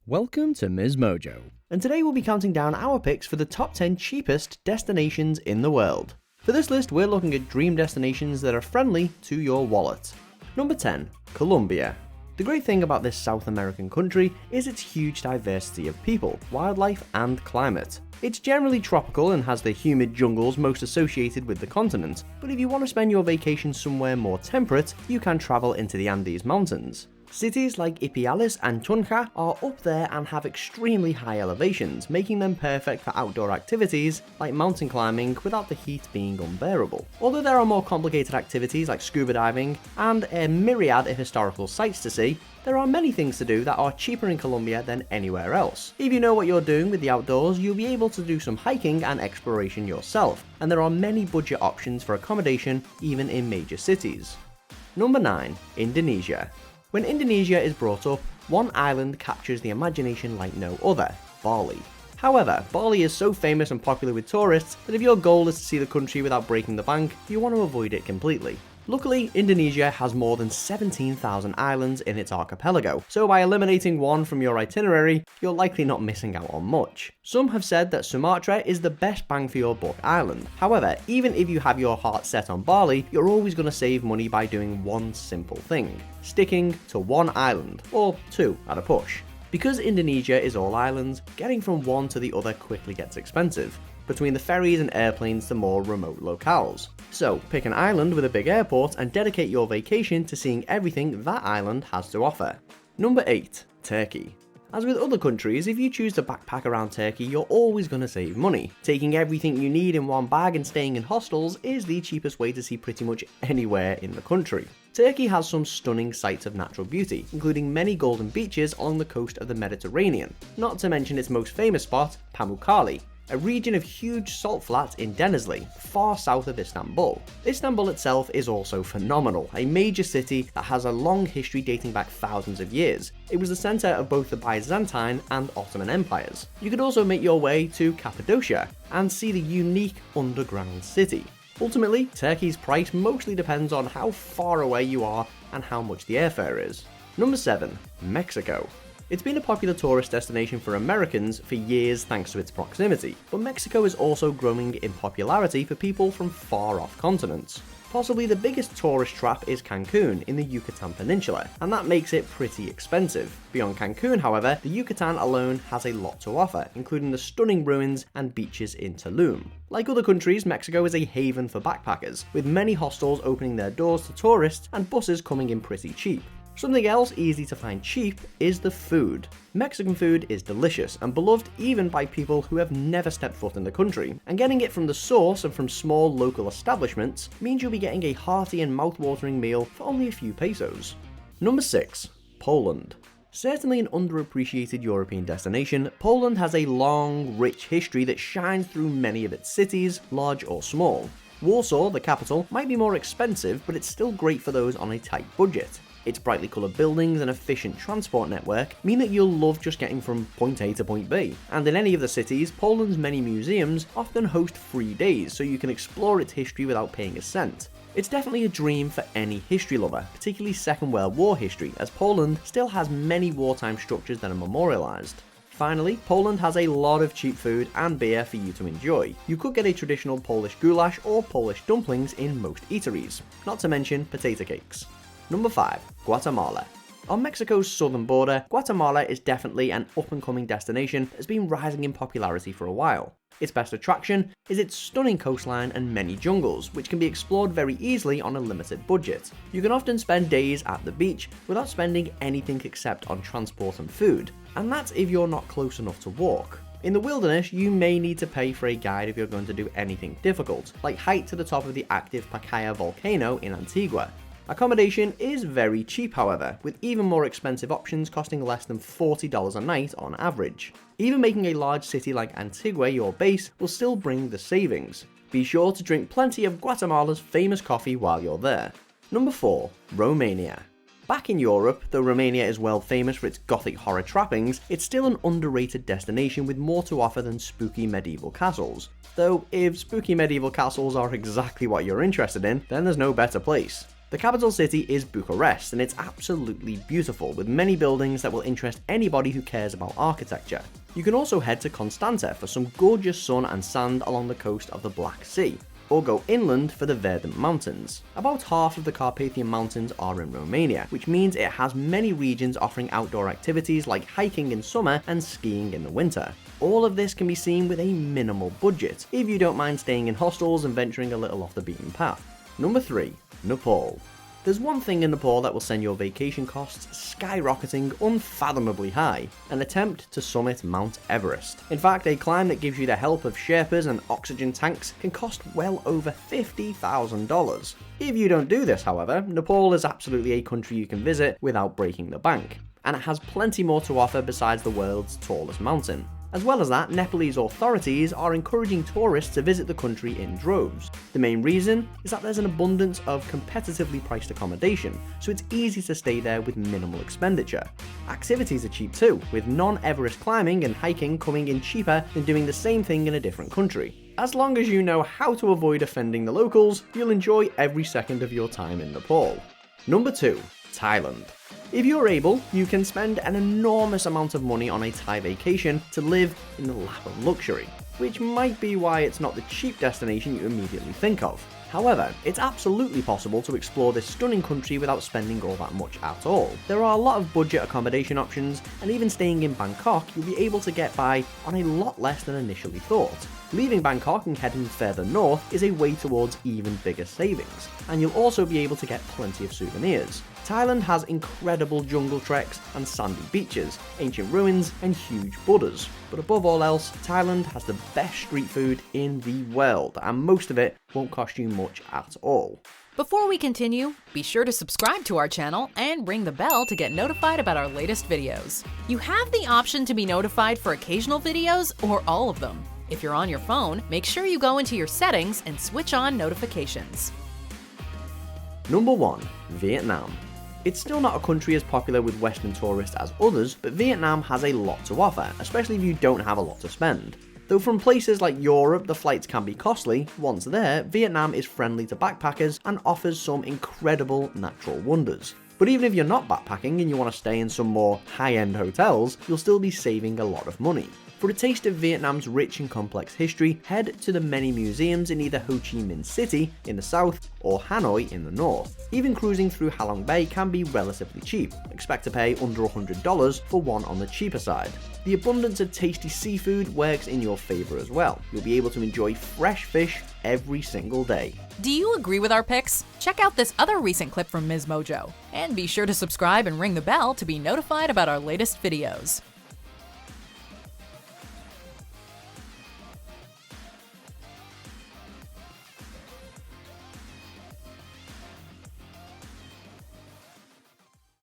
Welcome to Ms. Mojo, and today we'll be counting down our picks for the top 10 cheapest destinations in the world. For this list, we're looking at dream destinations that are friendly to your wallet. Number 10, Colombia. The great thing about this South American country is its huge diversity of people, wildlife, and climate. It's generally tropical and has the humid jungles most associated with the continent, but if you want to spend your vacation somewhere more temperate, you can travel into the Andes Mountains. Cities like Ipiales and Tunja are up there and have extremely high elevations, making them perfect for outdoor activities like mountain climbing without the heat being unbearable. Although there are more complicated activities like scuba diving and a myriad of historical sites to see, there are many things to do that are cheaper in Colombia than anywhere else. If you know what you're doing with the outdoors, you'll be able to do some hiking and exploration yourself, and there are many budget options for accommodation even in major cities. Number 9, Indonesia. When Indonesia is brought up, one island captures the imagination like no other, Bali. However, Bali is so famous and popular with tourists that if your goal is to see the country without breaking the bank, you want to avoid it completely. Luckily, Indonesia has more than 17,000 islands in its archipelago, so by eliminating one from your itinerary, you're likely not missing out on much. Some have said that Sumatra is the best bang for your buck island. However, even if you have your heart set on Bali, you're always going to save money by doing one simple thing: sticking to one island, or two at a push. Because Indonesia is all islands, getting from one to the other quickly gets expensive, between the ferries and airplanes to more remote locales. So, pick an island with a big airport and dedicate your vacation to seeing everything that island has to offer. Number 8, Turkey. As with other countries, if you choose to backpack around Turkey, you're always going to save money. Taking everything you need in one bag and staying in hostels is the cheapest way to see pretty much anywhere in the country. Turkey has some stunning sights of natural beauty, including many golden beaches along the coast of the Mediterranean, not to mention its most famous spot, Pamukkale, a region of huge salt flats in Denizli, far south of Istanbul. Istanbul itself is also phenomenal, a major city that has a long history dating back thousands of years. It was the centre of both the Byzantine and Ottoman empires. You could also make your way to Cappadocia and see the unique underground city. Ultimately, Turkey's price mostly depends on how far away you are and how much the airfare is. Number 7, Mexico. It's been a popular tourist destination for Americans for years thanks to its proximity, but Mexico is also growing in popularity for people from far off continents. Possibly the biggest tourist trap is Cancun in the Yucatan Peninsula, and that makes it pretty expensive. Beyond Cancun, however, the Yucatan alone has a lot to offer, including the stunning ruins and beaches in Tulum. Like other countries, Mexico is a haven for backpackers, with many hostels opening their doors to tourists and buses coming in pretty cheap. Something else easy to find cheap is the food. Mexican food is delicious and beloved even by people who have never stepped foot in the country, and getting it from the source and from small local establishments means you'll be getting a hearty and mouth-watering meal for only a few pesos. Number 6, Poland. Certainly an underappreciated European destination, Poland has a long, rich history that shines through many of its cities, large or small. Warsaw, the capital, might be more expensive, but it's still great for those on a tight budget. Its brightly coloured buildings and efficient transport network mean that you'll love just getting from point A to point B. And in any of the cities, Poland's many museums often host free days, so you can explore its history without paying a cent. It's definitely a dream for any history lover, particularly Second World War history, as Poland still has many wartime structures that are memorialised. Finally, Poland has a lot of cheap food and beer for you to enjoy. You could get a traditional Polish goulash or Polish dumplings in most eateries, not to mention potato cakes. Number 5, Guatemala. On Mexico's southern border, Guatemala is definitely an up-and-coming destination that has been rising in popularity for a while. Its best attraction is its stunning coastline and many jungles, which can be explored very easily on a limited budget. You can often spend days at the beach without spending anything except on transport and food, and that's if you're not close enough to walk. In the wilderness, you may need to pay for a guide if you're going to do anything difficult, like hike to the top of the active Pacaya volcano in Antigua. Accommodation is very cheap, however, with even more expensive options costing less than $40 a night on average. Even making a large city like Antigua your base will still bring the savings. Be sure to drink plenty of Guatemala's famous coffee while you're there. Number 4, Romania. Back in Europe, though Romania is well famous for its gothic horror trappings, it's still an underrated destination with more to offer than spooky medieval castles. Though, if spooky medieval castles are exactly what you're interested in, then there's no better place. The capital city is Bucharest, and it's absolutely beautiful, with many buildings that will interest anybody who cares about architecture. You can also head to Constanta for some gorgeous sun and sand along the coast of the Black Sea, or go inland for the Verdant Mountains. About half of the Carpathian Mountains are in Romania, which means it has many regions offering outdoor activities like hiking in summer and skiing in the winter. All of this can be seen with a minimal budget, if you don't mind staying in hostels and venturing a little off the beaten path. Number 3. Nepal. There's one thing in Nepal that will send your vacation costs skyrocketing unfathomably high: an attempt to summit Mount Everest. In fact, a climb that gives you the help of Sherpas and oxygen tanks can cost well over $50,000. If you don't do this, however, Nepal is absolutely a country you can visit without breaking the bank, and it has plenty more to offer besides the world's tallest mountain. As well as that, Nepalese authorities are encouraging tourists to visit the country in droves. The main reason is that there's an abundance of competitively priced accommodation, so it's easy to stay there with minimal expenditure. Activities are cheap too, with non-Everest climbing and hiking coming in cheaper than doing the same thing in a different country. As long as you know how to avoid offending the locals, you'll enjoy every second of your time in Nepal. Number 2. Thailand. If you're able, you can spend an enormous amount of money on a Thai vacation to live in the lap of luxury, which might be why it's not the cheap destination you immediately think of. However, it's absolutely possible to explore this stunning country without spending all that much at all. There are a lot of budget accommodation options, and even staying in Bangkok, you'll be able to get by on a lot less than initially thought. Leaving Bangkok and heading further north is a way towards even bigger savings, and you'll also be able to get plenty of souvenirs. Thailand has incredible jungle treks and sandy beaches, ancient ruins, and huge Buddhas. But above all else, Thailand has the best street food in the world, and most of it won't cost you much at all. Before we continue, be sure to subscribe to our channel and ring the bell to get notified about our latest videos. You have the option to be notified for occasional videos or all of them. If you're on your phone, make sure you go into your settings and switch on notifications. Number 1. Vietnam. It's still not a country as popular with Western tourists as others, but Vietnam has a lot to offer, especially if you don't have a lot to spend. Though from places like Europe the flights can be costly, once there, Vietnam is friendly to backpackers and offers some incredible natural wonders. But even if you're not backpacking and you want to stay in some more high-end hotels, you'll still be saving a lot of money. For a taste of Vietnam's rich and complex history, head to the many museums in either Ho Chi Minh City in the south or Hanoi in the north. Even cruising through Halong Bay can be relatively cheap. Expect to pay under $100 for one on the cheaper side. The abundance of tasty seafood works in your favour as well. You'll be able to enjoy fresh fish every single day. Do you agree with our picks? Check out this other recent clip from Ms. Mojo. And be sure to subscribe and ring the bell to be notified about our latest videos.